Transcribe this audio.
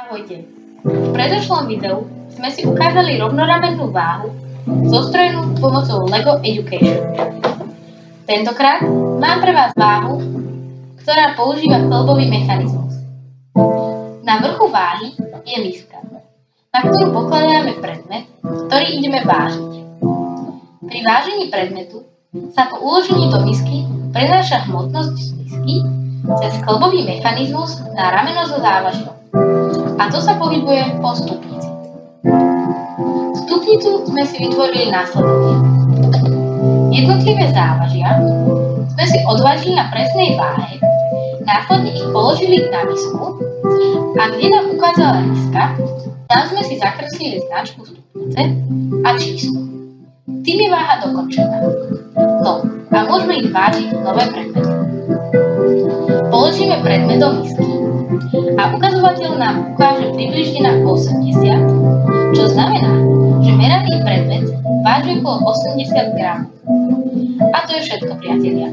Ahojte. V predošlom videu sme si ukázali rovnoramennú váhu zostrojenú pomocou LEGO Education. Tentokrát mám pre vás váhu, ktorá používa kĺbový mechanizmus. Na vrchu váhy je miska, na ktorú pokladáme predmet, ktorý ideme vážiť. Pri vážení predmetu sa po uložení do misky prenáša hmotnosť z misky cez kĺbový mechanizmus na rameno so závažím. A to sa pohybuje po stupnici. Stupnicu sme si vytvorili následovne. Jednotlivé závažia sme si odvážili na presnej váhe, následne ich položili na misku a kde nám ukázala miska, tam sme si zakreslili značku stupnice a číslo. Tým je váha dokončená. No a môžeme ich vážiť nové predmety. Položíme predmet do misky a ukazovateľ nám ukáže približne na 80, čo znamená, že meraný predmet váži okolo 80 gramov. A to je všetko, priatelia.